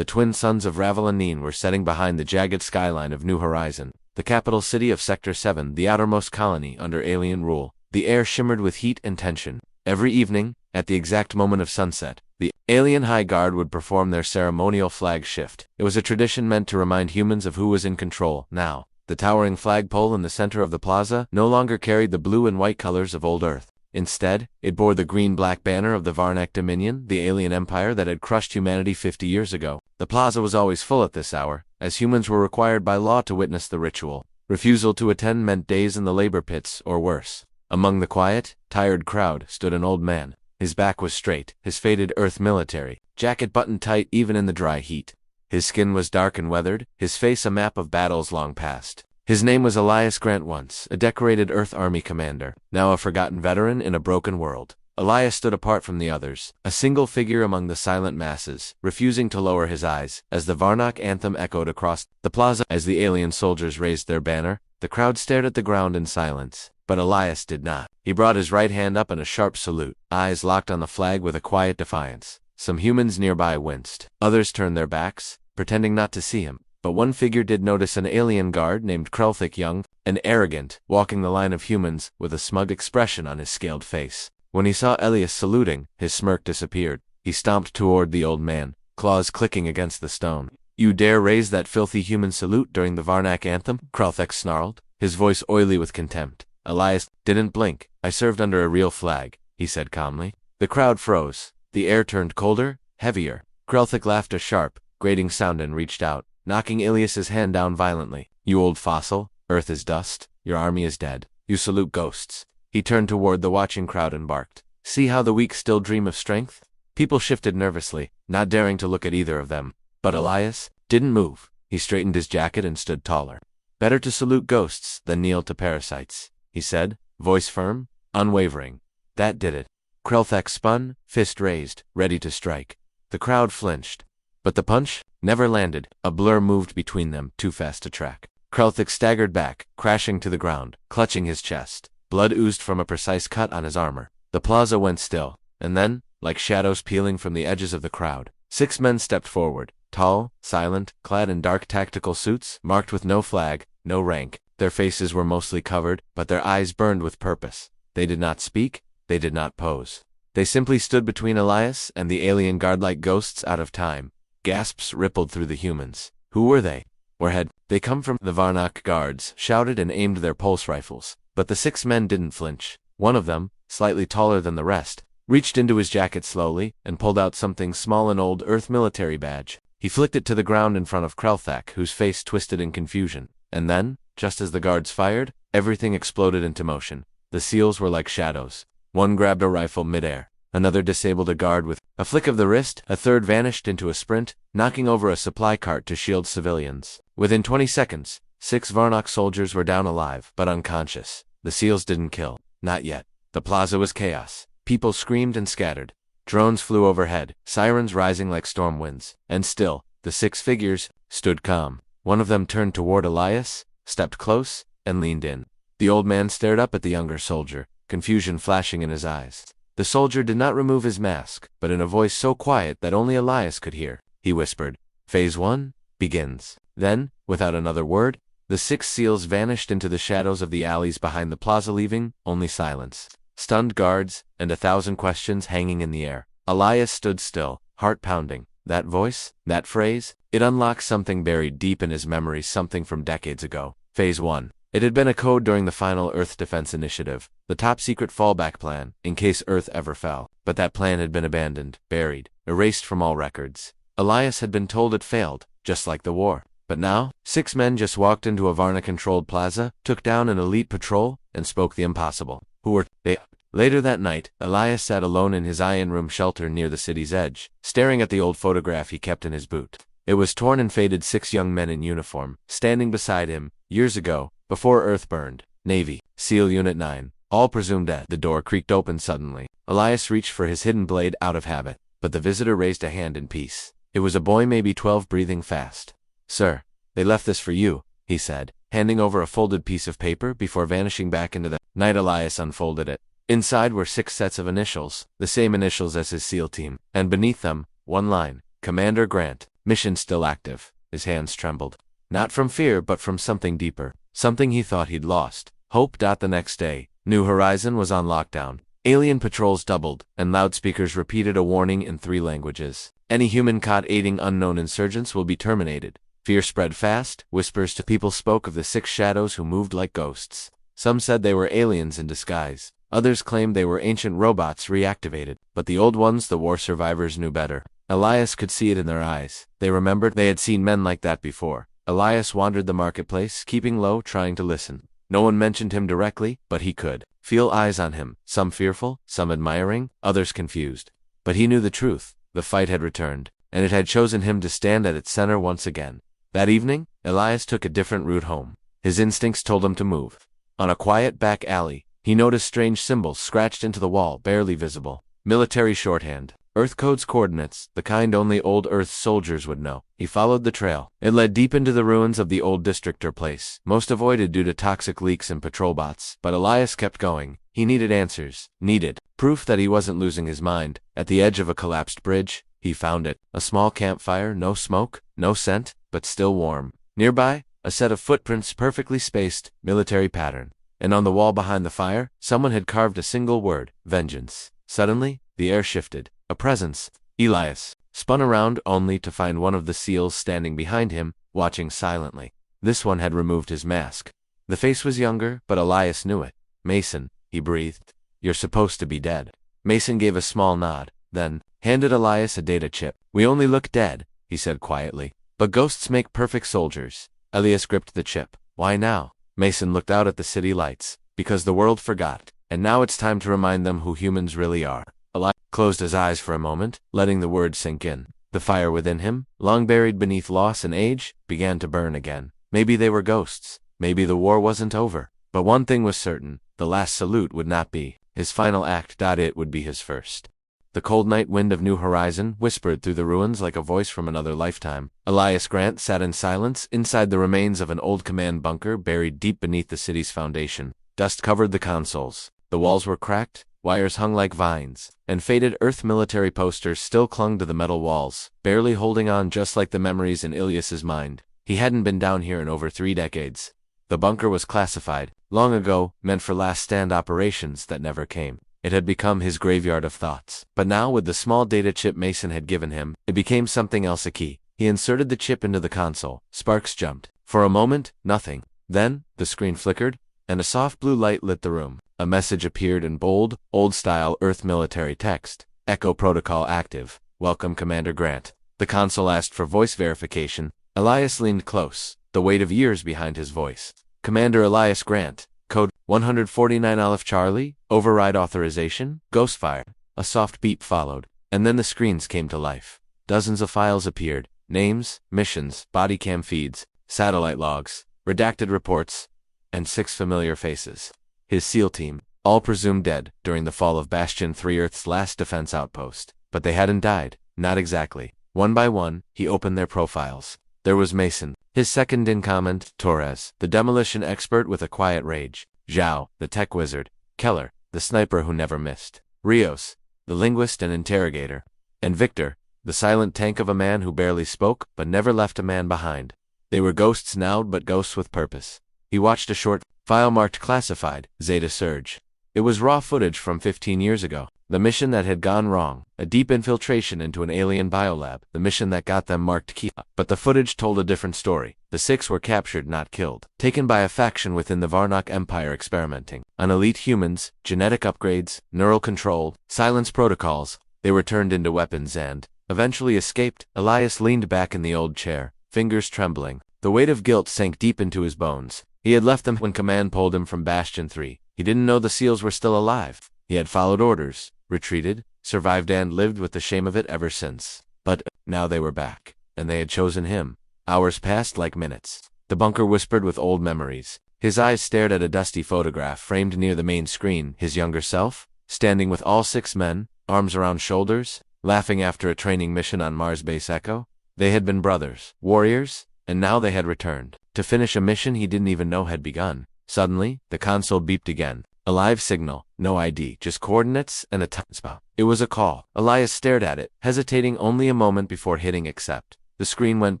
The twin suns of Ravelanine were setting behind the jagged skyline of New Horizon, the capital city of Sector 7, the outermost colony under alien rule. The air shimmered with heat and tension. Every evening, at the exact moment of sunset, the alien High Guard would perform their ceremonial flag shift. It was a tradition meant to remind humans of who was in control. Now, the towering flagpole in the center of the plaza no longer carried the blue and white colors of old Earth. Instead, it bore the green-black banner of the Varnak Dominion, the alien empire that had crushed humanity 50 years ago. The plaza was always full at this hour, as humans were required by law to witness the ritual. Refusal to attend meant days in the labor pits, or worse. Among the quiet, tired crowd stood an old man. His back was straight, his faded Earth military jacket buttoned tight even in the dry heat. His skin was dark and weathered, his face a map of battles long past. His name was Elias Grant, once a decorated Earth Army commander, now a forgotten veteran in a broken world. Elias stood apart from the others, a single figure among the silent masses, refusing to lower his eyes. As the Varnak anthem echoed across the plaza, as the alien soldiers raised their banner, the crowd stared at the ground in silence. But Elias did not. He brought his right hand up in a sharp salute, eyes locked on the flag with a quiet defiance. Some humans nearby winced. Others turned their backs, pretending not to see him. But one figure did notice an alien guard named Krelthik, young and arrogant, walking the line of humans with a smug expression on his scaled face. When he saw Elias saluting, his smirk disappeared. He stomped toward the old man, claws clicking against the stone. "You dare raise that filthy human salute during the Varnak anthem?" Krelthik snarled, his voice oily with contempt. Elias didn't blink. "I served under a real flag," he said calmly. The crowd froze. The air turned colder, heavier. Krelthik laughed a sharp, grating sound and reached out, knocking Elias's hand down violently. "You old fossil, Earth is dust, your army is dead. You salute ghosts." He turned toward the watching crowd and barked. "See how the weak still dream of strength?" People shifted nervously, not daring to look at either of them. But Elias didn't move. He straightened his jacket and stood taller. "Better to salute ghosts than kneel to parasites," he said, voice firm, unwavering. That did it. Krelthik spun, fist raised, ready to strike. The crowd flinched. But the punch never landed. A blur moved between them, too fast to track. Krelthik staggered back, crashing to the ground, clutching his chest. Blood oozed from a precise cut on his armor. The plaza went still, and then, like shadows peeling from the edges of the crowd, 6 men stepped forward, tall, silent, clad in dark tactical suits, marked with no flag, no rank. Their faces were mostly covered, but their eyes burned with purpose. They did not speak, they did not pose. They simply stood between Elias and the alien guard like ghosts out of time. Gasps rippled through the humans. Who were they? Where had they come from? The Varnak guards shouted and aimed their pulse rifles. But the 6 men didn't flinch. One of them, slightly taller than the rest, reached into his jacket slowly and pulled out something small, an old Earth military badge. He flicked it to the ground in front of Krelthik, whose face twisted in confusion. And then, just as the guards fired, everything exploded into motion. The seals were like shadows. One grabbed a rifle midair. Another disabled a guard with a flick of the wrist. A third vanished into a sprint, knocking over a supply cart to shield civilians. Within 20 seconds, 6 Varnak soldiers were down alive, but unconscious. The seals didn't kill. Not yet. The plaza was chaos. People screamed and scattered. Drones flew overhead, sirens rising like storm winds. And still, the 6 figures stood calm. One of them turned toward Elias, stepped close, and leaned in. The old man stared up at the younger soldier, confusion flashing in his eyes. The soldier did not remove his mask, but in a voice so quiet that only Elias could hear, he whispered, "Phase 1 begins." Then, without another word, the 6 seals vanished into the shadows of the alleys behind the plaza, leaving only silence, stunned guards, and 1,000 questions hanging in the air. Elias stood still, heart pounding. That voice, that phrase, it unlocked something buried deep in his memory, something from decades ago. Phase 1. It had been a code during the final Earth Defense Initiative, the top-secret fallback plan, in case Earth ever fell. But that plan had been abandoned, buried, erased from all records. Elias had been told it failed, just like the war. But now, 6 men just walked into a Varna-controlled plaza, took down an elite patrol, and spoke the impossible. Who were they? Later that night, Elias sat alone in his iron-room shelter near the city's edge, staring at the old photograph he kept in his boot. It was torn and faded. 6 young men in uniform, standing beside him, years ago, before Earth burned. Navy, SEAL Unit 9, all presumed dead. The door creaked open suddenly. Elias reached for his hidden blade out of habit, but the visitor raised a hand in peace. It was a boy, maybe 12, breathing fast. "Sir, they left this for you," he said, handing over a folded piece of paper before vanishing back into the night. Elias unfolded it. Inside were 6 sets of initials, the same initials as his SEAL team, and beneath them, one line, "Commander Grant." Mission still active. His hands trembled. Not from fear, but from something deeper. Something he thought he'd lost. Hope. The next day, New Horizon was on lockdown. Alien patrols doubled, and loudspeakers repeated a warning in 3 languages. Any human caught aiding unknown insurgents will be terminated. Fear spread fast. Whispers to people spoke of the 6 shadows who moved like ghosts. Some said they were aliens in disguise. Others claimed they were ancient robots reactivated. But the old ones, the war survivors, knew better. Elias could see it in their eyes. They remembered they had seen men like that before. Elias wandered the marketplace, keeping low, trying to listen. No one mentioned him directly, but he could feel eyes on him, some fearful, some admiring, others confused. But he knew the truth. The fight had returned, and it had chosen him to stand at its center once again. That evening, Elias took a different route home. His instincts told him to move. On a quiet back alley, he noticed strange symbols scratched into the wall, barely visible. Military shorthand. Earth codes coordinates, the kind only old Earth soldiers would know. He followed the trail. It led deep into the ruins of the old districtor place, most avoided due to toxic leaks and patrol bots. But Elias kept going. He needed answers. Needed proof that he wasn't losing his mind. At the edge of a collapsed bridge, he found it. A small campfire, no smoke, no scent, but still warm. Nearby, a set of footprints perfectly spaced, military pattern. And on the wall behind the fire, someone had carved a single word: vengeance. Suddenly, the air shifted. A presence. Elias spun around only to find one of the SEALs standing behind him, watching silently. This one had removed his mask. The face was younger, but Elias knew it. Mason, he breathed. You're supposed to be dead. Mason gave a small nod, then handed Elias a data chip. We only look dead, he said quietly. But ghosts make perfect soldiers. Elias gripped the chip. Why now? Mason looked out at the city lights. Because the world forgot. And now it's time to remind them who humans really are. Elias closed his eyes for a moment, letting the words sink in. The fire within him, long buried beneath loss and age, began to burn again. Maybe they were ghosts. Maybe the war wasn't over. But one thing was certain. The last salute would not be his final act. It would be his first. The cold night wind of New Horizon whispered through the ruins like a voice from another lifetime. Elias Grant sat in silence inside the remains of an old command bunker buried deep beneath the city's foundation. Dust covered the consoles. The walls were cracked, wires hung like vines, and faded Earth military posters still clung to the metal walls, barely holding on, just like the memories in Ilias's mind. He hadn't been down here in over 3 decades. The bunker was classified, long ago, meant for last stand operations that never came. It had become his graveyard of thoughts. But now, with the small data chip Mason had given him, it became something else, a key. He inserted the chip into the console. Sparks jumped. For a moment, nothing. Then, the screen flickered, and a soft blue light lit the room. A message appeared in bold, old-style Earth military text. Echo protocol active. Welcome, Commander Grant. The console asked for voice verification. Elias leaned close, the weight of years behind his voice. Commander Elias Grant. Code 149 Aleph Charlie. Override authorization. Ghostfire. A soft beep followed, and then the screens came to life. Dozens of files appeared. Names, missions, body cam feeds, satellite logs, redacted reports, and 6 familiar faces. His SEAL team, all presumed dead during the fall of Bastion 3, Earth's last defense outpost. But they hadn't died, not exactly. One by one, he opened their profiles. There was Mason, his second in command, Torres, the demolition expert with a quiet rage, Zhao, the tech wizard, Keller, the sniper who never missed, Rios, the linguist and interrogator, and Victor, the silent tank of a man who barely spoke but never left a man behind. They were ghosts now, but ghosts with purpose. He watched a short file marked classified, Zeta Surge. It was raw footage from 15 years ago. The mission that had gone wrong, a deep infiltration into an alien biolab, the mission that got them marked key. But the footage told a different story. The 6 were captured, not killed. Taken by a faction within the Varnock Empire experimenting on elite humans, genetic upgrades, neural control, silence protocols. They were turned into weapons and eventually escaped. Elias leaned back in the old chair, fingers trembling. The weight of guilt sank deep into his bones. He had left them when command pulled him from Bastion 3. He didn't know the SEALs were still alive. He had followed orders, retreated, survived, and lived with the shame of it ever since. But now they were back, and they had chosen him. Hours passed like minutes. The bunker whispered with old memories. His eyes stared at a dusty photograph framed near the main screen. His younger self, standing with all 6 men, arms around shoulders, laughing after a training mission on Mars Base Echo. They had been brothers, warriors, and now they had returned to finish a mission he didn't even know had begun. Suddenly, the console beeped again. A live signal, no ID, just coordinates and a time spot. It was a call. Elias stared at it, hesitating only a moment before hitting accept. The screen went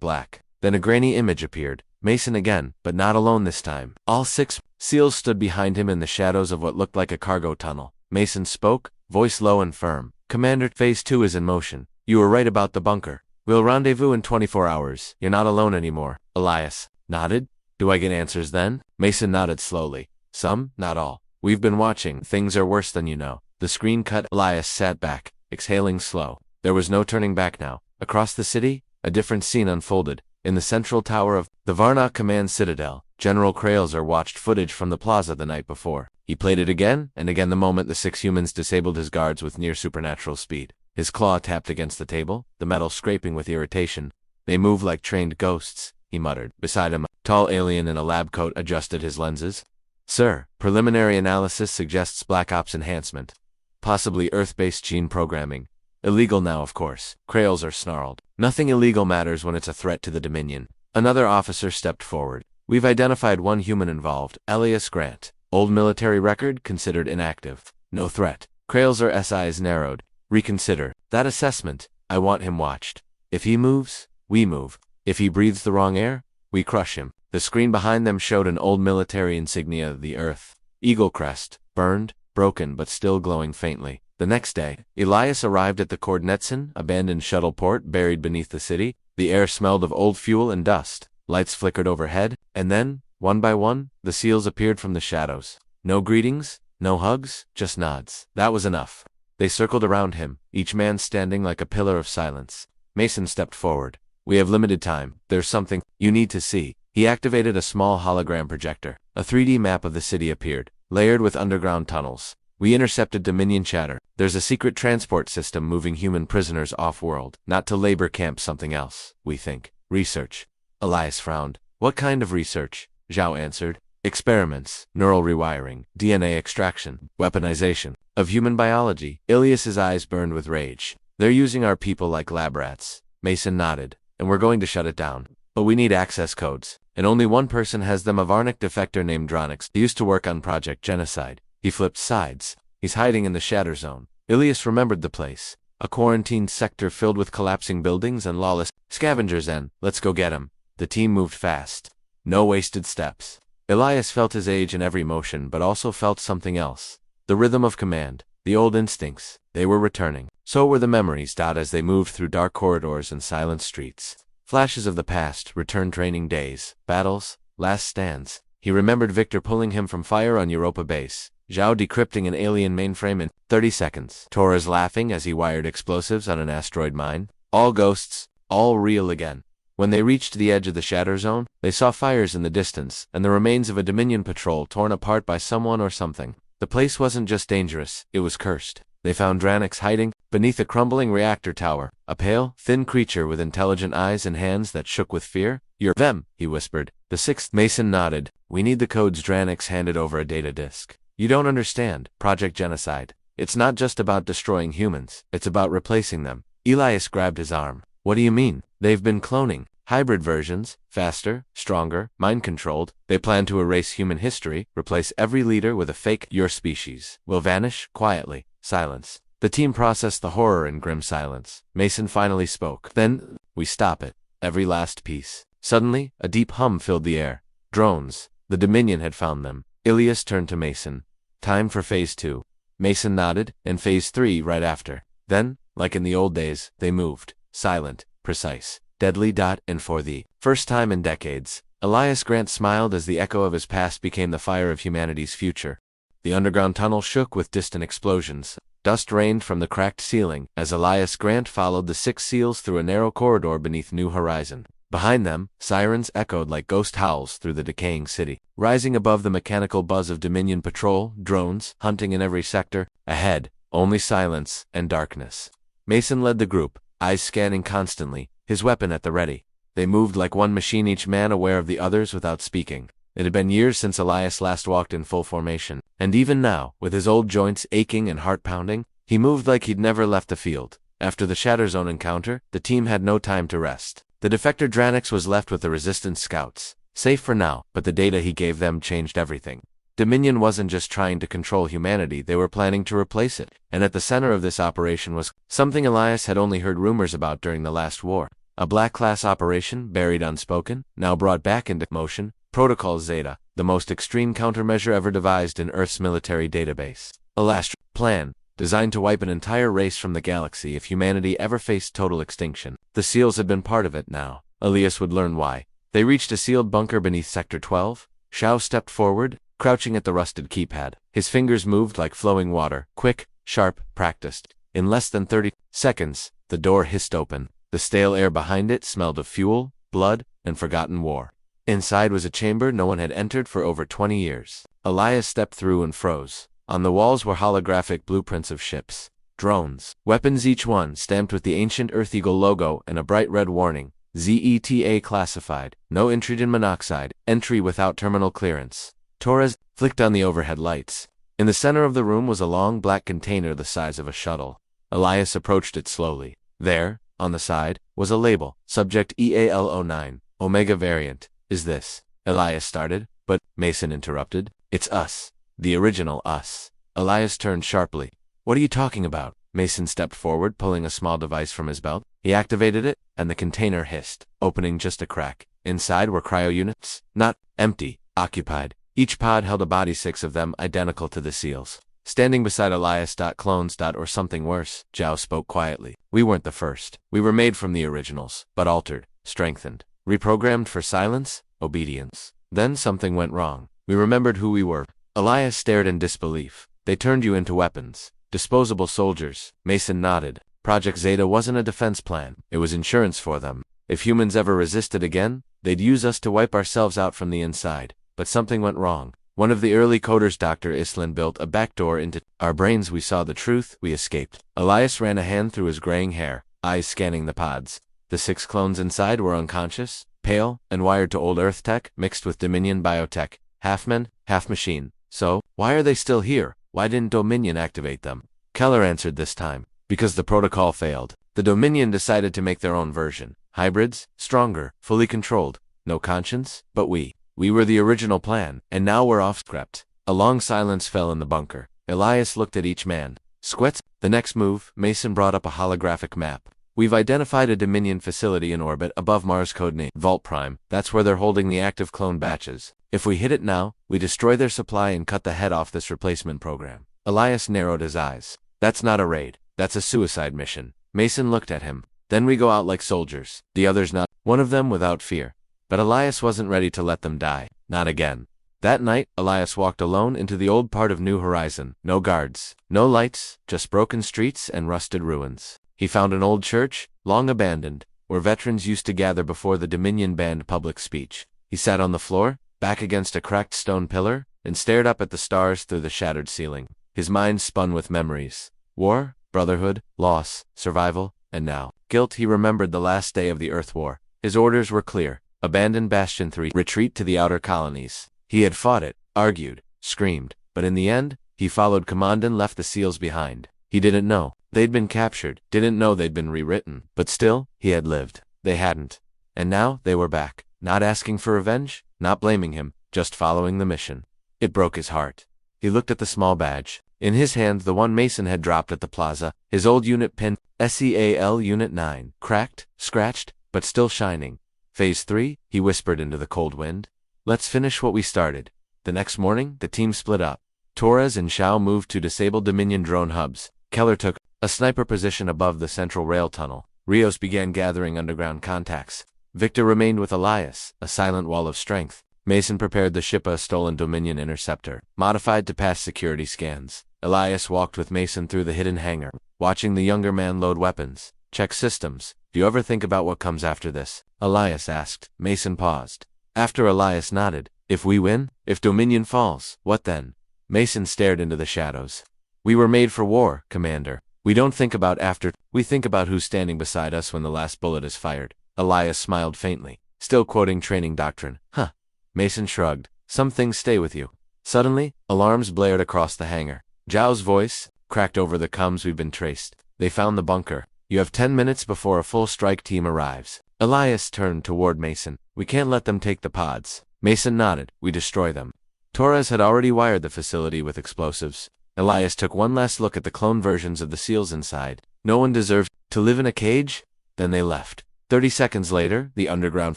black. Then a grainy image appeared. Mason again, but not alone this time. All 6 SEALs stood behind him in the shadows of what looked like a cargo tunnel. Mason spoke, voice low and firm. Commander, Phase 2 is in motion. You were right about the bunker. We'll rendezvous in 24 hours. You're not alone anymore. Elias nodded. Do I get answers then? Mason nodded slowly. Some, not all. We've been watching. Things are worse than you know. The screen cut. Elias sat back, exhaling slow. There was no turning back now. Across the city, a different scene unfolded. In the central tower of the Varnock Command Citadel, General Krailser watched footage from the plaza the night before. He played it again and again the moment the 6 humans disabled his guards with near supernatural speed. His claw tapped against the table, the metal scraping with irritation. They move like trained ghosts, he muttered. Beside him, a tall alien in a lab coat adjusted his lenses. Sir, preliminary analysis suggests Black Ops enhancement. Possibly Earth-based gene programming. Illegal now, of course. Krailser snarled. Nothing illegal matters when it's a threat to the Dominion. Another officer stepped forward. We've identified one human involved, Elias Grant. Old military record, considered inactive. No threat. Krailser's eyes narrowed. Reconsider. That assessment. I want him watched. If he moves, we move. If he breathes the wrong air, we crush him. The screen behind them showed an old military insignia of the Earth. Eagle crest, burned, broken but still glowing faintly. The next day, Elias arrived at the Kordnetsen, abandoned shuttle port buried beneath the city. The air smelled of old fuel and dust. Lights flickered overhead, and then, one by one, the SEALs appeared from the shadows. No greetings, no hugs, just nods. That was enough. They circled around him, each man standing like a pillar of silence. Mason stepped forward. We have limited time. There's something you need to see. He activated a small hologram projector. A 3D map of the city appeared, layered with underground tunnels. We intercepted Dominion chatter. There's a secret transport system moving human prisoners off-world, not to labor camp, something else, we think. Research. Elias frowned. What kind of research? Zhao answered. Experiments, neural rewiring, DNA extraction, weaponization of human biology. Ilias's eyes burned with rage. They're using our people like lab rats. Mason nodded. And we're going to shut it down. But we need access codes. And only one person has them, a Varnock defector named Dronix. He used to work on Project Genocide. He flipped sides. He's hiding in the Shatter Zone. Ilias remembered the place. A quarantined sector filled with collapsing buildings and lawless scavengers. And let's go get him. The team moved fast. No wasted steps. Elias felt his age in every motion, but also felt something else. The rhythm of command. The old instincts. They were returning. So were the memories. As they moved through dark corridors and silent streets. Flashes of the past, returned training days, battles, last stands. He remembered Victor pulling him from fire on Europa base. Zhao decrypting an alien mainframe in 30 seconds. Torres laughing as he wired explosives on an asteroid mine. All ghosts, all real again. When they reached the edge of the Shatter Zone, they saw fires in the distance, and the remains of a Dominion patrol torn apart by someone or something. The place wasn't just dangerous, it was cursed. They found Dronix hiding beneath a crumbling reactor tower, a pale, thin creature with intelligent eyes and hands that shook with fear. You're them, he whispered. The 6th Mason nodded. We need the codes. Dronix handed over a data disk. You don't understand, Project Genocide. It's not just about destroying humans, it's about replacing them. Elias grabbed his arm. What do you mean? They've been cloning. Hybrid versions, faster, stronger, mind-controlled. They plan to erase human history, replace every leader with a fake. Your species will vanish, quietly. Silence. The team processed the horror in grim silence. Mason finally spoke. Then, we stop it. Every last piece. Suddenly, a deep hum filled the air. Drones. The Dominion had found them. Ilias turned to Mason. Time for Phase 2. Mason nodded, and Phase 3 right after. Then, like in the old days, they moved. Silent, precise, deadly. And for the first time in decades, Elias Grant smiled as the echo of his past became the fire of humanity's future. The underground tunnel shook with distant explosions. Dust rained from the cracked ceiling as Elias Grant followed the 6 SEALs through a narrow corridor beneath New Horizon. Behind them, sirens echoed like ghost howls through the decaying city. Rising above the mechanical buzz of Dominion patrol, drones, hunting in every sector. Ahead, only silence and darkness. Mason led the group, eyes scanning constantly, his weapon at the ready. They moved like one machine, each man aware of the others without speaking. It had been years since Elias last walked in full formation, and even now, with his old joints aching and heart pounding, he moved like he'd never left the field. After the Shatter Zone encounter, the team had no time to rest. The defector Dronix was left with the Resistance scouts, safe for now, but the data he gave them changed everything. Dominion wasn't just trying to control humanity, they were planning to replace it, and at the center of this operation was something Elias had only heard rumors about during the last war. A Black Class operation, buried unspoken, now brought back into motion. Protocol Zeta, the most extreme countermeasure ever devised in Earth's military database. A last plan, designed to wipe an entire race from the galaxy if humanity ever faced total extinction. The SEALs had been part of it now. Elias would learn why. They reached a sealed bunker beneath Sector 12. Xiao stepped forward, crouching at the rusted keypad. His fingers moved like flowing water, quick, sharp, practiced. In less than 30 seconds, the door hissed open. The stale air behind it smelled of fuel, blood, and forgotten war. Inside was a chamber no one had entered for over 20 years. Elias stepped through and froze. On the walls were holographic blueprints of ships, drones, weapons, each one stamped with the ancient Earth Eagle logo and a bright red warning, ZETA classified, no nitrogen monoxide, entry without terminal clearance. Torres flicked on the overhead lights. In the center of the room was a long black container the size of a shuttle. Elias approached it slowly. There, on the side, was a label, Subject EAL09, Omega Variant. Is this? Elias started, but Mason interrupted. It's us. The original us. Elias turned sharply. What are you talking about? Mason stepped forward, pulling a small device from his belt. He activated it, and the container hissed, opening just a crack. Inside were cryo units. Not empty, occupied. Each pod held a body, 6 of them identical to the SEALs. Standing beside Elias. Clones. Or something worse, Zhao spoke quietly. We weren't the first. We were made from the originals, but altered, strengthened, reprogrammed for silence, obedience. Then something went wrong. We remembered who we were. Elias stared in disbelief. They turned you into weapons. Disposable soldiers. Mason nodded. Project Zeta wasn't a defense plan. It was insurance for them. If humans ever resisted again, they'd use us to wipe ourselves out from the inside. But something went wrong. One of the early coders, Dr. Islan, built a backdoor into our brains. We saw the truth. We escaped. Elias ran a hand through his graying hair, eyes scanning the pods. The 6 clones inside were unconscious, pale, and wired to old Earth tech mixed with Dominion biotech. Half men, half machine. So, why are they still here? Why didn't Dominion activate them? Keller answered this time. Because the protocol failed. The Dominion decided to make their own version. Hybrids, stronger, fully controlled. No conscience, but we were the original plan, and now we're off script. A long silence fell in the bunker. Elias looked at each man. Squets. The next move, Mason brought up a holographic map. We've identified a Dominion facility in orbit above Mars, codename Vault Prime. That's where they're holding the active clone batches. If we hit it now, we destroy their supply and cut the head off this replacement program. Elias narrowed his eyes. That's not a raid. That's a suicide mission. Mason looked at him. Then we go out like soldiers. The others not. One of them without fear. But Elias wasn't ready to let them die. Not again. That night, Elias walked alone into the old part of New Horizon. No guards. No lights. Just broken streets and rusted ruins. He found an old church, long abandoned, where veterans used to gather before the Dominion banned public speech. He sat on the floor, back against a cracked stone pillar, and stared up at the stars through the shattered ceiling. His mind spun with memories. War, brotherhood, loss, survival, and now guilt. He remembered the last day of the Earth War. His orders were clear. Abandon Bastion 3, retreat to the outer colonies. He had fought it, argued, screamed, but in the end, he followed command and left the SEALs behind. He didn't know. They'd been captured, didn't know they'd been rewritten, but still, he had lived. They hadn't. And now, they were back, not asking for revenge, not blaming him, just following the mission. It broke his heart. He looked at the small badge. In his hand, the one Mason had dropped at the plaza, his old unit pin, SEAL Unit 9, cracked, scratched, but still shining. Phase 3, he whispered into the cold wind. Let's finish what we started. The next morning, the team split up. Torres and Xiao moved to disabled Dominion drone hubs. Keller took a sniper position above the central rail tunnel. Rios began gathering underground contacts. Victor remained with Elias, a silent wall of strength. Mason prepared the ship, a stolen Dominion interceptor, modified to pass security scans. Elias walked with Mason through the hidden hangar, watching the younger man load weapons, check systems. Do you ever think about what comes after this? Elias asked. Mason paused. After Elias nodded. If we win? If Dominion falls, what then? Mason stared into the shadows. We were made for war, Commander. We don't think about after, we think about who's standing beside us when the last bullet is fired. Elias smiled faintly, still quoting training doctrine. Huh. Mason shrugged. Some things stay with you. Suddenly, alarms blared across the hangar. Zhao's voice cracked over the comms. We've been traced. They found the bunker. You have 10 minutes before a full strike team arrives. Elias turned toward Mason. We can't let them take the pods. Mason nodded. We destroy them. Torres had already wired the facility with explosives. Elias took one last look at the clone versions of the SEALs inside. No one deserved to live in a cage. Then they left. 30 seconds later, the underground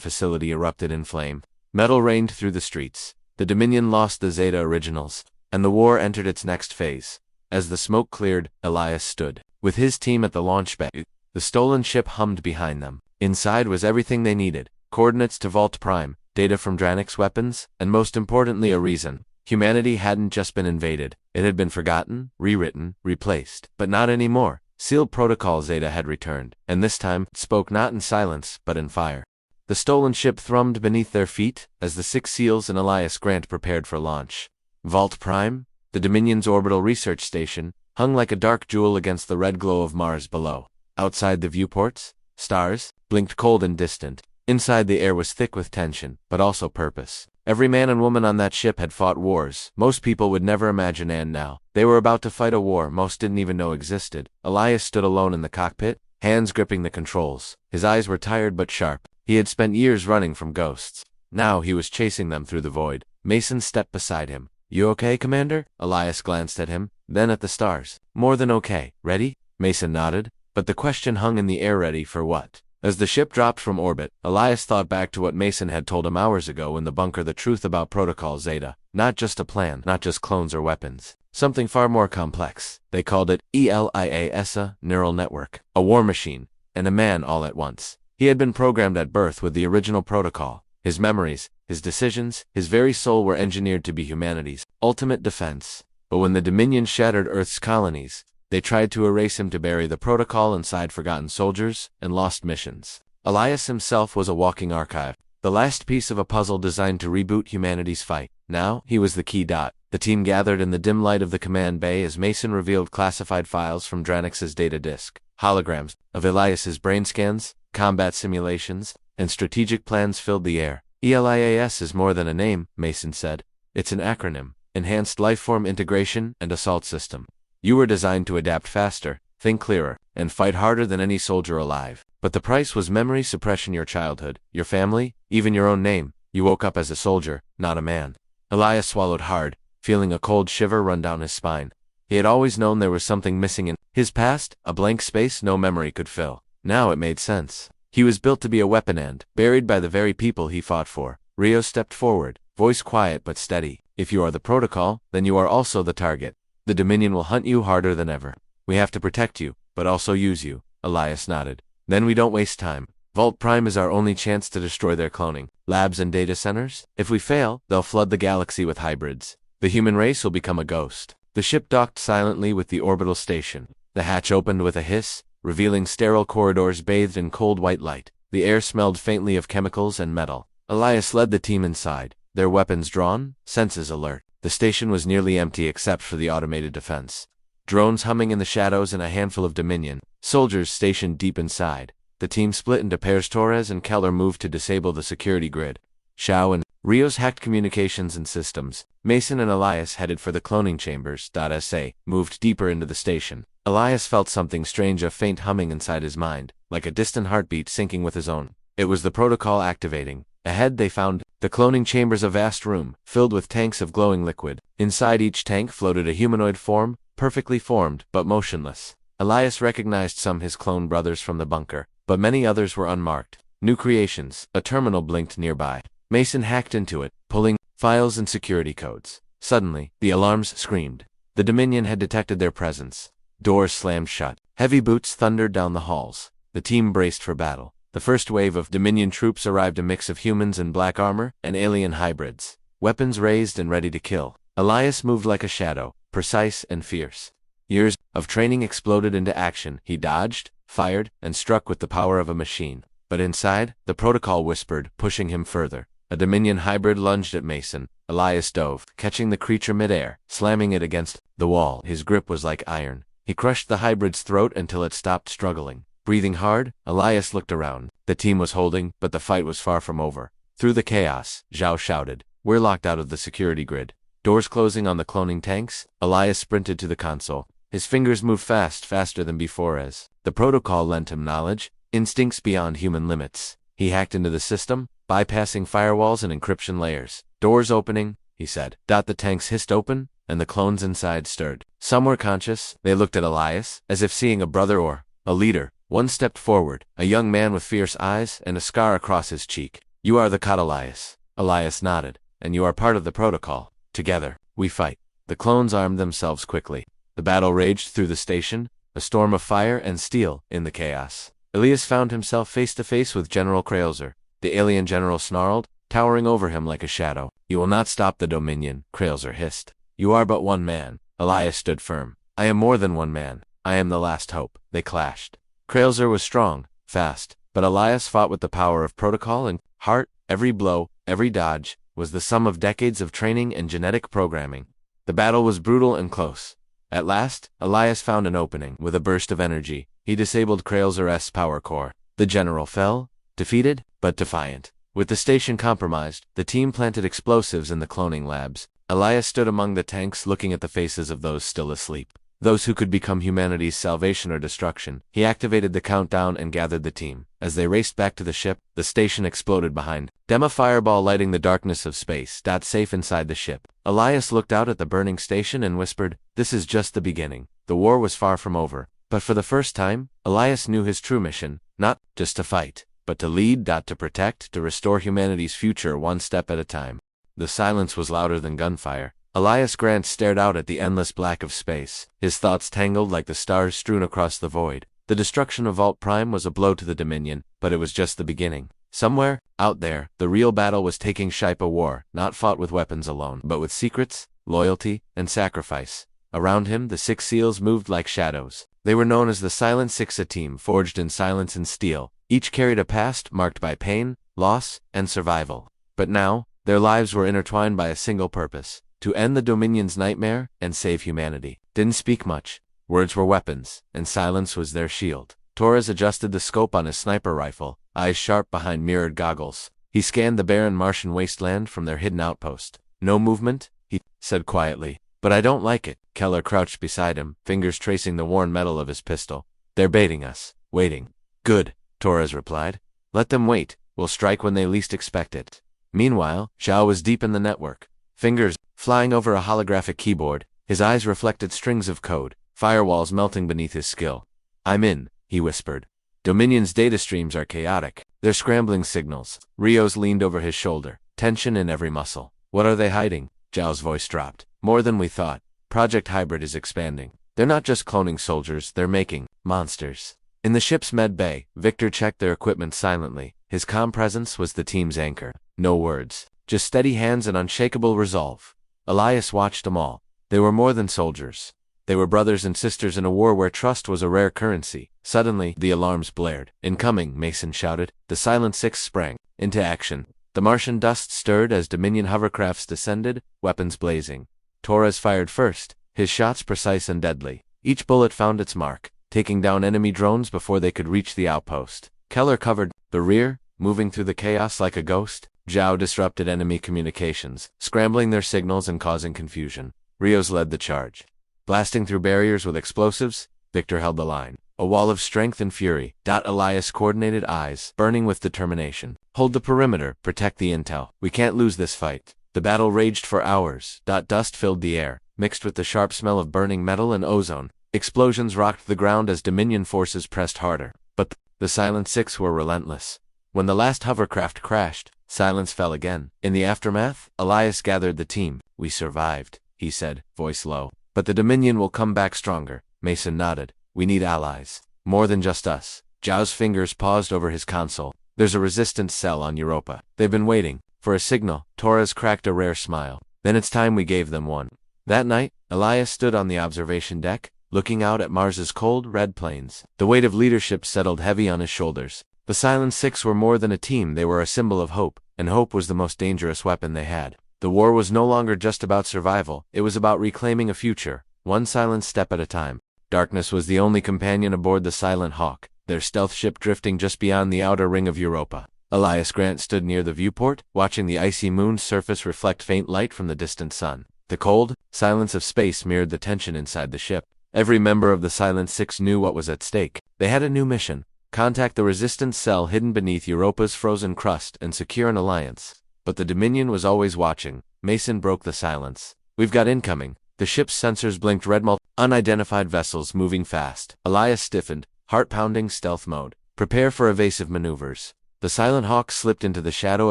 facility erupted in flame. Metal rained through the streets. The Dominion lost the Zeta Originals, and the war entered its next phase. As the smoke cleared, Elias stood with his team at the launch bay. The stolen ship hummed behind them. Inside was everything they needed: coordinates to Vault Prime, data from Dranic's weapons, and most importantly a reason. Humanity hadn't just been invaded, it had been forgotten, rewritten, replaced. But not anymore. Sealed Protocol Zeta had returned, and this time it spoke not in silence, but in fire. The stolen ship thrummed beneath their feet as the 6 SEALs and Elias Grant prepared for launch. Vault Prime, the Dominion's orbital research station, hung like a dark jewel against the red glow of Mars below. Outside the viewports, stars blinked cold and distant. Inside, the air was thick with tension, but also purpose. Every man and woman on that ship had fought wars most people would never imagine, and now they were about to fight a war most didn't even know existed. Elias stood alone in the cockpit, hands gripping the controls. His eyes were tired but sharp. He had spent years running from ghosts. Now he was chasing them through the void. Mason stepped beside him. "You okay, Commander?" Elias glanced at him, then at the stars. "More than okay. Ready?" Mason nodded, but the question hung in the air. Ready for what? As the ship dropped from orbit, Elias thought back to what Mason had told him hours ago in the bunker, the truth about Protocol Zeta. Not just a plan, not just clones or weapons. Something far more complex. They called it ELIAS, a neural network, a war machine, and a man all at once. He had been programmed at birth with the original protocol. His memories, his decisions, his very soul were engineered to be humanity's ultimate defense. But when the Dominion shattered Earth's colonies, they tried to erase him, to bury the protocol inside forgotten soldiers and lost missions. Elias himself was a walking archive, the last piece of a puzzle designed to reboot humanity's fight. Now, he was the key dot. The team gathered in the dim light of the command bay as Mason revealed classified files from Dranic's data disk, holograms of Elias's brain scans, combat simulations, and strategic plans filled the air. ELIAS is more than a name, Mason said. It's an acronym: Enhanced Lifeform Integration and Assault System. You were designed to adapt faster, think clearer, and fight harder than any soldier alive. But the price was memory suppression, your childhood, your family, even your own name. You woke up as a soldier, not a man. Elias swallowed hard, feeling a cold shiver run down his spine. He had always known there was something missing in his past, a blank space no memory could fill. Now it made sense. He was built to be a weapon and buried by the very people he fought for. Rio stepped forward, voice quiet but steady. If you are the protocol, then you are also the target. The Dominion will hunt you harder than ever. We have to protect you, but also use you. Elias nodded. Then we don't waste time. Vault Prime is our only chance to destroy their cloning labs and data centers. If we fail, they'll flood the galaxy with hybrids. The human race will become a ghost. The ship docked silently with the orbital station. The hatch opened with a hiss, revealing sterile corridors bathed in cold white light. The air smelled faintly of chemicals and metal. Elias led the team inside, their weapons drawn, senses alert. The station was nearly empty except for the automated defense. Drones humming in the shadows and a handful of Dominion soldiers stationed deep inside. The team split into pairs. Torres and Keller moved to disable the security grid. Shao and Rios hacked communications and systems. Mason and Elias headed for the cloning chambers. SA moved deeper into the station. Elias felt something strange, a faint humming inside his mind, like a distant heartbeat syncing with his own. It was the protocol activating. Ahead they found the cloning chambers, a vast room, filled with tanks of glowing liquid. Inside each tank floated a humanoid form, perfectly formed, but motionless. Elias recognized some his clone brothers from the bunker, but many others were unmarked. New creations. A terminal blinked nearby. Mason hacked into it, pulling files and security codes. Suddenly, the alarms screamed. The Dominion had detected their presence. Doors slammed shut. Heavy boots thundered down the halls. The team braced for battle. The first wave of Dominion troops arrived, a mix of humans in black armor and alien hybrids, weapons raised and ready to kill. Elias moved like a shadow, precise and fierce. Years of training exploded into action. He dodged, fired, and struck with the power of a machine. But inside, the protocol whispered, pushing him further. A Dominion hybrid lunged at Mason. Elias dove, catching the creature midair, slamming it against the wall. His grip was like iron. He crushed the hybrid's throat until it stopped struggling. Breathing hard, Elias looked around. The team was holding, but the fight was far from over. Through the chaos, Zhao shouted, "We're locked out of the security grid." Doors closing on the cloning tanks, Elias sprinted to the console. His fingers moved fast, faster than before as the protocol lent him knowledge, instincts beyond human limits. He hacked into the system, bypassing firewalls and encryption layers. Doors opening, he said. The tanks hissed open, and the clones inside stirred. Some were conscious. They looked at Elias, as if seeing a brother or a leader, One stepped forward, a young man with fierce eyes and a scar across his cheek. "You are the god Elias." Elias nodded. "And you are part of the protocol. Together, we fight." The clones armed themselves quickly. The battle raged through the station, a storm of fire and steel in the chaos. Elias found himself face to face with General Kralzer. The alien general snarled, towering over him like a shadow. "You will not stop the Dominion," Kralzer hissed. "You are but one man." Elias stood firm. "I am more than one man. I am the last hope." They clashed. Kralzer was strong, fast, but Elias fought with the power of protocol and heart. Every blow, every dodge, was the sum of decades of training and genetic programming. The battle was brutal and close. At last, Elias found an opening. With a burst of energy, he disabled Kralzer's power core. The general fell, defeated, but defiant. With the station compromised, the team planted explosives in the cloning labs. Elias stood among the tanks looking at the faces of those still asleep, those who could become humanity's salvation or destruction. He activated the countdown and gathered the team. As they raced back to the ship, the station exploded behind them, a fireball lighting the darkness of space. Safe inside the ship, Elias looked out at the burning station and whispered, "This is just the beginning." The war was far from over, but for the first time, Elias knew his true mission, not just to fight, but to lead, to protect, to restore humanity's future one step at a time. The silence was louder than gunfire. Elias Grant stared out at the endless black of space, his thoughts tangled like the stars strewn across the void. The destruction of Vault Prime was a blow to the Dominion, but it was just the beginning. Somewhere, out there, the real battle was taking shape, a war, not fought with weapons alone, but with secrets, loyalty, and sacrifice. Around him, the Six Seals moved like shadows. They were known as the Silent Six, a team forged in silence and steel. Each carried a past marked by pain, loss, and survival. But now, their lives were intertwined by a single purpose: to end the Dominion's nightmare and save humanity. Didn't speak much. Words were weapons, and silence was their shield. Torres adjusted the scope on his sniper rifle, eyes sharp behind mirrored goggles. He scanned the barren Martian wasteland from their hidden outpost. "No movement," he said quietly. "But I don't like it." Keller crouched beside him, fingers tracing the worn metal of his pistol. "They're baiting us. Waiting." "Good," Torres replied. "Let them wait. We'll strike when they least expect it." Meanwhile, Zhao was deep in the network, fingers flying over a holographic keyboard. His eyes reflected strings of code, firewalls melting beneath his skill. "I'm in," he whispered. "Dominion's data streams are chaotic. They're scrambling signals." Rios leaned over his shoulder, tension in every muscle. "What are they hiding?" Zhao's voice dropped. "More than we thought. Project Hybrid is expanding. They're not just cloning soldiers, they're making monsters." In the ship's med bay, Victor checked their equipment silently. His calm presence was the team's anchor. No words, just steady hands and unshakable resolve. Elias watched them all. They were more than soldiers. They were brothers and sisters in a war where trust was a rare currency. Suddenly, the alarms blared. "Incoming," Mason shouted. The Silent Six sprang into action. The Martian dust stirred as Dominion hovercrafts descended, weapons blazing. Torres fired first, his shots precise and deadly. Each bullet found its mark, taking down enemy drones before they could reach the outpost. Keller covered the rear, moving through the chaos like a ghost. Zhao disrupted enemy communications, scrambling their signals and causing confusion. Rios led the charge. Blasting through barriers with explosives, Victor held the line. A wall of strength and fury. Elias' coordinated eyes, burning with determination. "Hold the perimeter, protect the intel. We can't lose this fight." The battle raged for hours. Dust filled the air, mixed with the sharp smell of burning metal and ozone. Explosions rocked the ground as Dominion forces pressed harder. But the Silent Six were relentless. When the last hovercraft crashed, silence fell again. In the aftermath, Elias gathered the team. "We survived," he said, voice low. "But the Dominion will come back stronger." Mason nodded. "We need allies. More than just us." Zhao's fingers paused over his console. "There's a resistance cell on Europa. They've been waiting for a signal." Torres cracked a rare smile. "Then it's time we gave them one." That night, Elias stood on the observation deck, looking out at Mars's cold, red plains. The weight of leadership settled heavy on his shoulders. The Silent Six were more than a team, they were a symbol of hope, and hope was the most dangerous weapon they had. The war was no longer just about survival, it was about reclaiming a future, one silent step at a time. Darkness was the only companion aboard the Silent Hawk, their stealth ship drifting just beyond the outer ring of Europa. Elias Grant stood near the viewport, watching the icy moon's surface reflect faint light from the distant sun. The cold silence of space mirrored the tension inside the ship. Every member of the Silent Six knew what was at stake. They had a new mission: contact the resistance cell hidden beneath Europa's frozen crust and secure an alliance. But the Dominion was always watching. Mason broke the silence. "We've got incoming." The ship's sensors blinked red, unidentified vessels moving fast. Elias stiffened, heart-pounding stealth mode. Prepare for evasive maneuvers. The Silent Hawk slipped into the shadow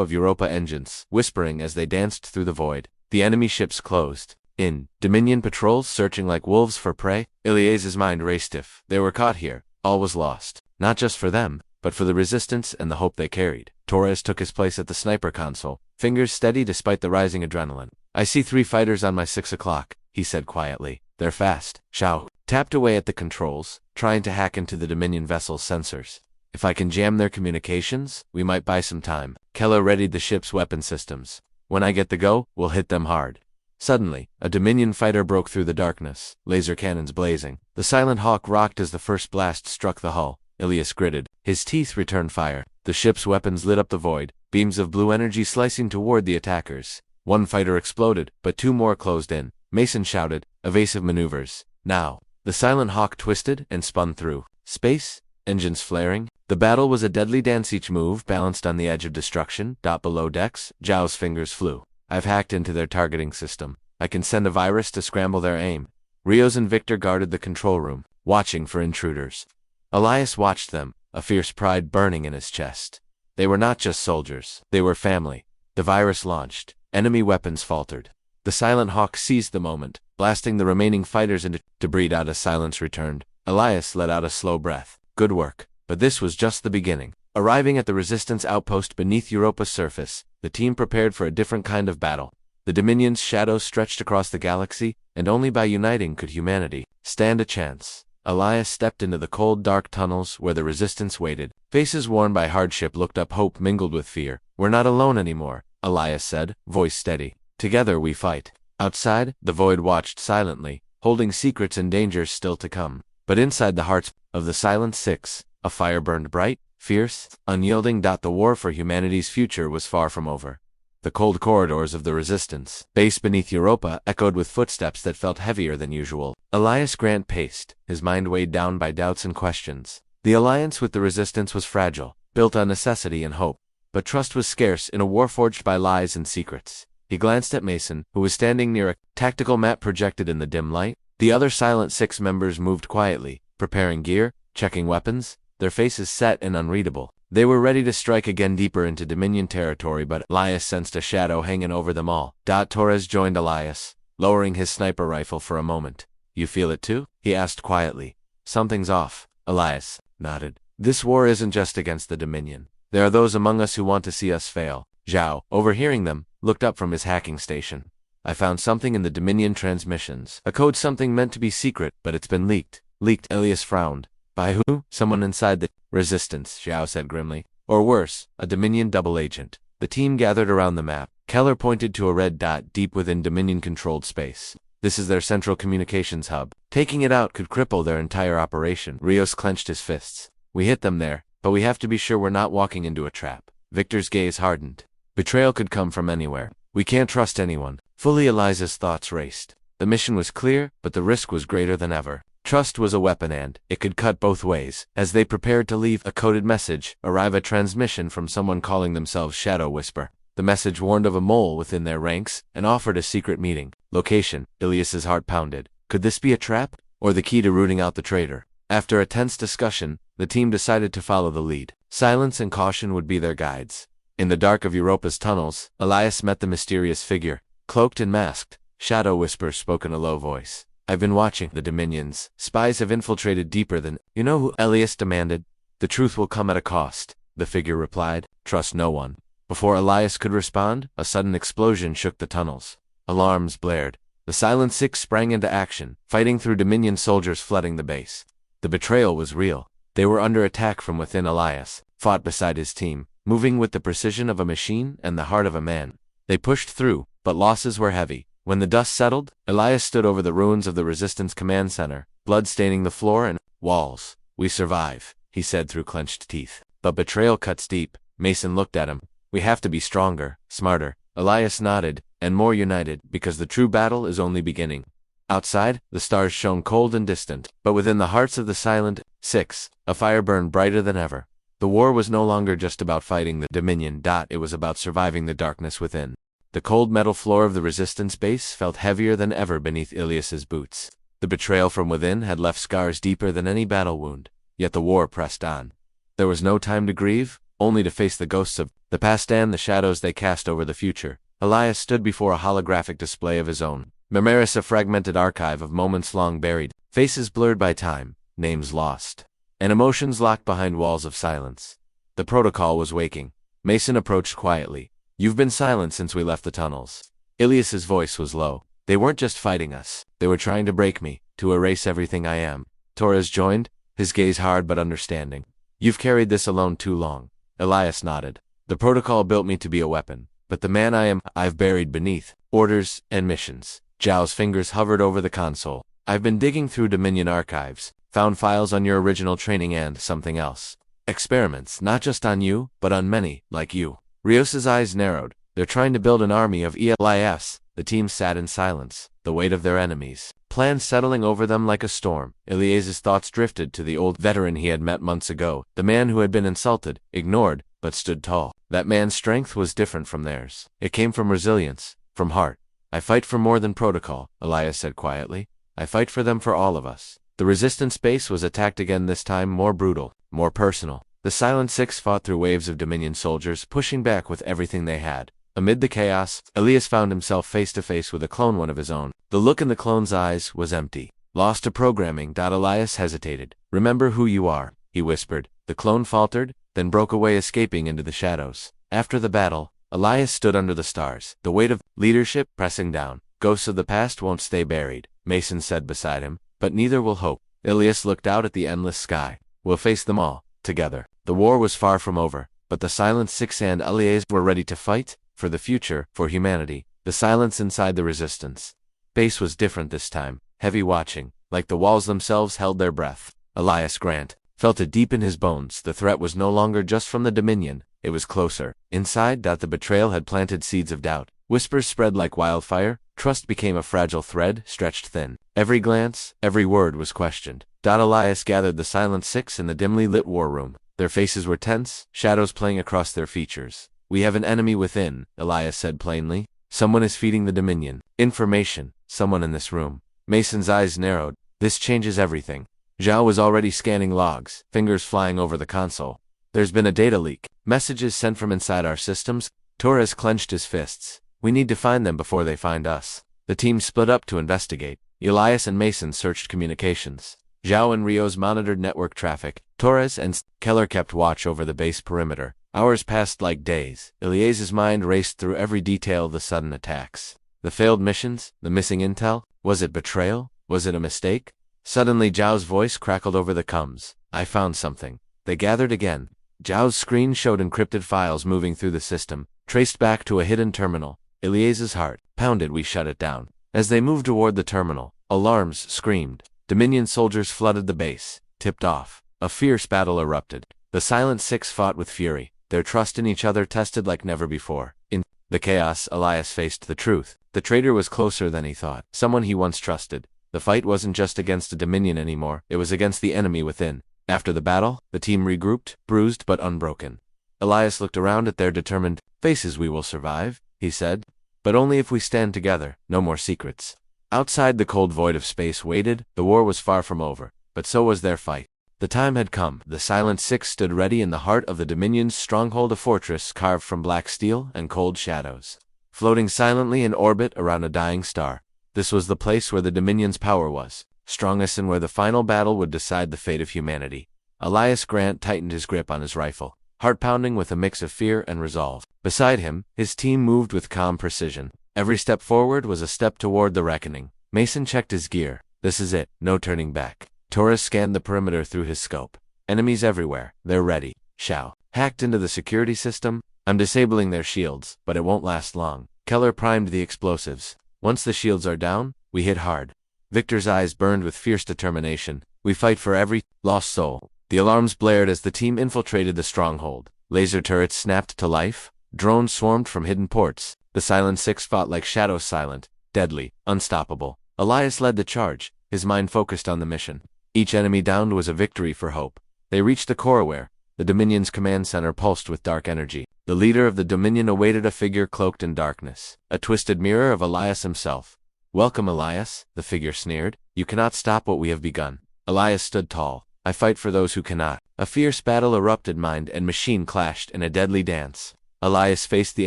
of Europa engines, whispering as they danced through the void. The enemy ships closed in. Dominion patrols searching like wolves for prey. Ilias's mind raced. If they were caught here, all was lost. Not just for them, but for the resistance and the hope they carried. Torres took his place at the sniper console, fingers steady despite the rising adrenaline. I see 3 fighters on my 6 o'clock, he said quietly. They're fast. Xiao tapped away at the controls, trying to hack into the Dominion vessel's sensors. If I can jam their communications, we might buy some time. Keller readied the ship's weapon systems. When I get the go, we'll hit them hard. Suddenly, a Dominion fighter broke through the darkness, laser cannons blazing. The Silent Hawk rocked as the first blast struck the hull. Ilias gritted. His teeth returned fire. The ship's weapons lit up the void, beams of blue energy slicing toward the attackers. One fighter exploded, but 2 more closed in. Mason shouted, "Evasive maneuvers. Now." The Silent Hawk twisted and spun through space, engines flaring. The battle was a deadly dance. Each move balanced on the edge of destruction. Below decks, Zhao's fingers flew. I've hacked into their targeting system. I can send a virus to scramble their aim. Rios and Victor guarded the control room, watching for intruders. Elias watched them, a fierce pride burning in his chest. They were not just soldiers, they were family. The virus launched. Enemy weapons faltered. The Silent Hawk seized the moment, blasting the remaining fighters into debris. As silence returned, Elias let out a slow breath. Good work. But this was just the beginning. Arriving at the resistance outpost beneath Europa's surface, the team prepared for a different kind of battle. The Dominion's shadows stretched across the galaxy, and only by uniting could humanity stand a chance. Elias stepped into the cold, dark tunnels where the resistance waited. Faces worn by hardship looked up, hope mingled with fear. We're not alone anymore, Elias said, voice steady. Together we fight. Outside, the void watched silently, holding secrets and dangers still to come. But inside the hearts of the Silent Six, a fire burned bright, fierce, unyielding. The war for humanity's future was far from over. The cold corridors of the resistance base beneath Europa echoed with footsteps that felt heavier than usual. Elias Grant paced, his mind weighed down by doubts and questions. The alliance with the resistance was fragile, built on necessity and hope. But trust was scarce in a war forged by lies and secrets. He glanced at Mason, who was standing near a tactical map projected in the dim light. The other Silent Six members moved quietly, preparing gear, checking weapons, their faces set and unreadable. They were ready to strike again deeper into Dominion territory, but Elias sensed a shadow hanging over them all. Torres joined Elias, lowering his sniper rifle for a moment. You feel it too? He asked quietly. Something's off. Elias nodded. This war isn't just against the Dominion. There are those among us who want to see us fail. Zhao, overhearing them, looked up from his hacking station. I found something in the Dominion transmissions. A code, something meant to be secret, but it's been leaked. Leaked? Elias frowned. By who? Someone inside the resistance, Zhao said grimly. Or worse, a Dominion double agent. The team gathered around the map. Keller pointed to a red dot deep within Dominion-controlled space. This is their central communications hub. Taking it out could cripple their entire operation. Rios clenched his fists. We hit them there, but we have to be sure we're not walking into a trap. Victor's gaze hardened. Betrayal could come from anywhere. We can't trust anyone. Fully, Eliza's thoughts raced. The mission was clear, but the risk was greater than ever. Trust was a weapon and it could cut both ways. As they prepared to leave, a coded message arrived, a transmission from someone calling themselves Shadow Whisper. The message warned of a mole within their ranks and offered a secret meeting. Location. Ilias's heart pounded. Could this be a trap? Or the key to rooting out the traitor? After a tense discussion, the team decided to follow the lead. Silence and caution would be their guides. In the dark of Europa's tunnels, Elias met the mysterious figure. Cloaked and masked, Shadow Whisper spoke in a low voice. I've been watching the Dominions. Spies have infiltrated deeper than... You know who? Elias demanded. The truth will come at a cost, the figure replied. Trust no one. Before Elias could respond, a sudden explosion shook the tunnels. Alarms blared. The Silent Six sprang into action, fighting through Dominion soldiers flooding the base. The betrayal was real. They were under attack from within. Elias fought beside his team, moving with the precision of a machine and the heart of a man. They pushed through, but losses were heavy. When the dust settled, Elias stood over the ruins of the Resistance Command Center, blood staining the floor and walls. We survive, he said through clenched teeth. But betrayal cuts deep. Mason looked at him. We have to be stronger, smarter. Elias nodded, and more united, because the true battle is only beginning. Outside, the stars shone cold and distant, but within the hearts of the Silent Six, a fire burned brighter than ever. The war was no longer just about fighting the Dominion. It was about surviving the darkness within. The cold metal floor of the resistance base felt heavier than ever beneath Ilias's boots. The betrayal from within had left scars deeper than any battle wound. yet the war pressed on. There was no time to grieve, only to face the ghosts of the past and the shadows they cast over the future. Elias stood before a holographic display of his own memories, a fragmented archive of moments long buried, faces blurred by time, names lost, and emotions locked behind walls of silence. The protocol was waking. Mason approached quietly. "You've been silent since we left the tunnels." Ilias's voice was low. "They weren't just fighting us. They were trying to break me, to erase everything I am." Torres joined, his gaze hard but understanding. "You've carried this alone too long." Elias nodded. "The protocol built me to be a weapon, but the man I am, I've buried beneath orders and missions." Zhao's fingers hovered over the console. "I've been digging through Dominion archives, found files on your original training and something else. Experiments, not just on you, but on many, like you." Rios's eyes narrowed. "They're trying to build an army of ELIFs." The team sat in silence, the weight of their enemies' plans settling over them like a storm. Elias's thoughts drifted to the old veteran he had met months ago, the man who had been insulted, ignored, but stood tall. That man's strength was different from theirs. It came from resilience, from heart. "I fight for more than protocol," Elias said quietly. "I fight for them, for all of us." The resistance base was attacked again, this time more brutal, more personal. The Silent Six fought through waves of Dominion soldiers, pushing back with everything they had. Amid the chaos, Elias found himself face to face with a clone, one of his own. The look in the clone's eyes was empty. "Lost to programming." Elias hesitated. "Remember who you are," he whispered. The clone faltered, then broke away, escaping into the shadows. After the battle, Elias stood under the stars, the weight of leadership pressing down. "Ghosts of the past won't stay buried," Mason said beside him, "but neither will hope." Elias looked out at the endless sky. "We'll face them all, together." The war was far from over, but the Silent Six and Elias were ready to fight, for the future, for humanity. The silence inside the resistance base was different this time, heavy, watching, like the walls themselves held their breath. Elias Grant felt it deep in his bones. The threat was no longer just from the Dominion, it was closer. Inside, the betrayal had planted seeds of doubt. Whispers spread like wildfire. Trust became a fragile thread, stretched thin. Every glance, every word was questioned. Elias gathered the Silent Six in the dimly lit war room. Their faces were tense, shadows playing across their features. "We have an enemy within," Elias said plainly. "Someone is feeding the Dominion information. Someone in this room." Mason's eyes narrowed. "This changes everything." Zhao was already scanning logs, fingers flying over the console. "There's been a data leak. Messages sent from inside our systems." Torres clenched his fists. "We need to find them before they find us." The team split up to investigate. Elias and Mason searched communications. Zhao and Rios monitored network traffic. Torres and Keller kept watch over the base perimeter. Hours passed like days. Elias's mind raced through every detail of the sudden attacks. The failed missions, the missing intel. Was it betrayal? Was it a mistake? Suddenly Zhao's voice crackled over the comms. "I found something." They gathered again. Zhao's screen showed encrypted files moving through the system, traced back to a hidden terminal. Elias's heart pounded. "We shut it down." As they moved toward the terminal, alarms screamed. Dominion soldiers flooded the base. Tipped off, a fierce battle erupted. The Silent Six fought with fury, their trust in each other tested like never before. In the chaos, Elias faced the truth. The traitor was closer than he thought, someone he once trusted. The fight wasn't just against the Dominion anymore, it was against the enemy within. After the battle, the team regrouped, bruised but unbroken. Elias looked around at their determined faces. "We will survive," he said. "But only if we stand together. No more secrets." Outside, the cold void of space waited. The war was far from over, but so was their fight. The time had come. The Silent Six stood ready in the heart of the Dominion's stronghold, a fortress carved from black steel and cold shadows, floating silently in orbit around a dying star. This was the place where the Dominion's power was strongest and where the final battle would decide the fate of humanity. Elias Grant tightened his grip on his rifle, heart pounding with a mix of fear and resolve. Beside him, his team moved with calm precision. Every step forward was a step toward the reckoning. Mason checked his gear. This is it, no turning back. Torres scanned the perimeter through his scope. Enemies everywhere, they're ready. Shao hacked into the security system. "I'm disabling their shields, but it won't last long." Keller primed the explosives. "Once the shields are down, we hit hard." Victor's eyes burned with fierce determination. "We fight for every lost soul." The alarms blared as the team infiltrated the stronghold. Laser turrets snapped to life. Drones swarmed from hidden ports. The Silent Six fought like shadows, silent, deadly, unstoppable. Elias led the charge, his mind focused on the mission. Each enemy downed was a victory for hope. They reached the core where the Dominion's command center pulsed with dark energy. The leader of the Dominion awaited, a figure cloaked in darkness, a twisted mirror of Elias himself. "Welcome, Elias," the figure sneered. "You cannot stop what we have begun." Elias stood tall, I fight for those who cannot. A fierce battle erupted. Mind and machine clashed in a deadly dance. Elias faced the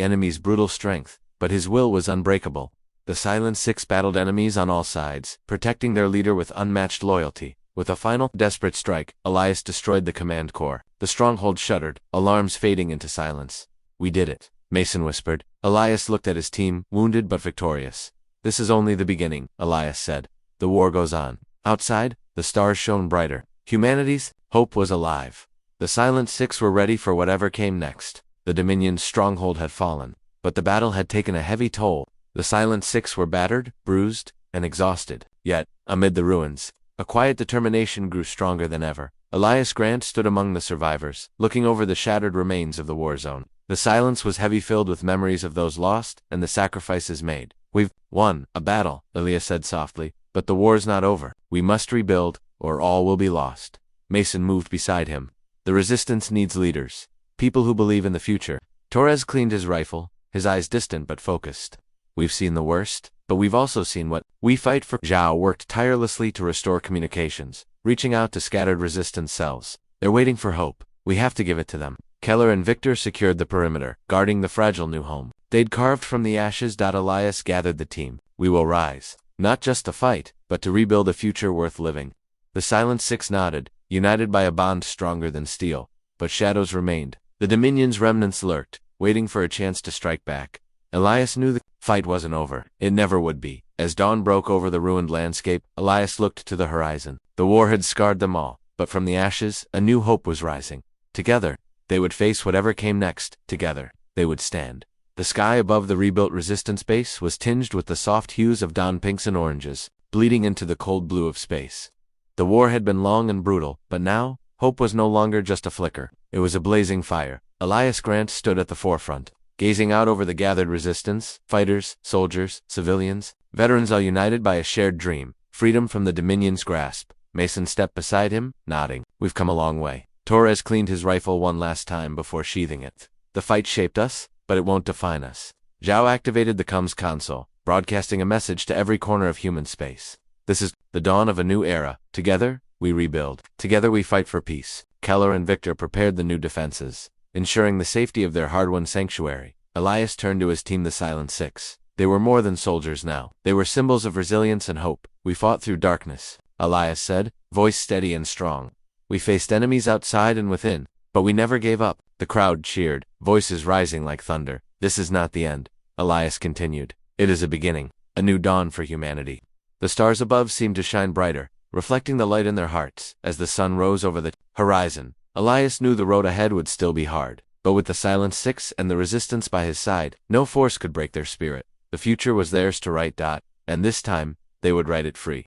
enemy's brutal strength, but his will was unbreakable. The Silent Six battled enemies on all sides, protecting their leader with unmatched loyalty. With a final, desperate strike, Elias destroyed the command core. The stronghold shuddered, alarms fading into silence. "We did it," Mason whispered. Elias looked at his team, wounded but victorious. "This is only the beginning," Elias said. "The war goes on." Outside, the stars shone brighter. Humanity's hope was alive. The Silent Six were ready for whatever came next. The Dominion's stronghold had fallen, but the battle had taken a heavy toll. The Silent Six were battered, bruised, and exhausted. Yet, amid the ruins, a quiet determination grew stronger than ever. Elias Grant stood among the survivors, looking over the shattered remains of the war zone. The silence was heavy, filled with memories of those lost and the sacrifices made. "We've won a battle," Elias said softly, "but the war's not over. We must rebuild, or all will be lost." Mason moved beside him. "The resistance needs leaders, people who believe in the future." Torres cleaned his rifle, his eyes distant but focused. "We've seen the worst, but we've also seen what we fight for." Zhao worked tirelessly to restore communications, reaching out to scattered resistance cells. "They're waiting for hope. We have to give it to them." Keller and Victor secured the perimeter, guarding the fragile new home. They'd carved from the ashes. Elias gathered the team. "We will rise, not just to fight, but to rebuild a future worth living." The Silent Six nodded, united by a bond stronger than steel. But shadows remained. The Dominion's remnants lurked, waiting for a chance to strike back. Elias knew the fight wasn't over. It never would be. As dawn broke over the ruined landscape, Elias looked to the horizon. The war had scarred them all, but from the ashes, a new hope was rising. Together, they would face whatever came next. Together, they would stand. The sky above the rebuilt resistance base was tinged with the soft hues of dawn pinks and oranges, bleeding into the cold blue of space. The war had been long and brutal, but now, hope was no longer just a flicker. It was a blazing fire. Elias Grant stood at the forefront, gazing out over the gathered resistance, fighters, soldiers, civilians, veterans, all united by a shared dream, freedom from the Dominion's grasp. Mason stepped beside him, nodding. "We've come a long way." Torres cleaned his rifle one last time before sheathing it. "The fight shaped us, but it won't define us." Zhao activated the comms console, broadcasting a message to every corner of human space. "This is the dawn of a new era. Together, we rebuild. Together we fight for peace." Keller and Victor prepared the new defenses, ensuring the safety of their hard-won sanctuary. Elias turned to his team, the Silent Six. They were more than soldiers now. They were symbols of resilience and hope. "We fought through darkness," Elias said, voice steady and strong. "We faced enemies outside and within, but we never gave up." The crowd cheered, voices rising like thunder. "This is not the end," Elias continued. "It is a beginning, a new dawn for humanity." The stars above seemed to shine brighter, reflecting the light in their hearts. As the sun rose over the horizon, Elias knew the road ahead would still be hard. But with the Silent Six and the resistance by his side, no force could break their spirit. The future was theirs to write. And this time, they would write it free.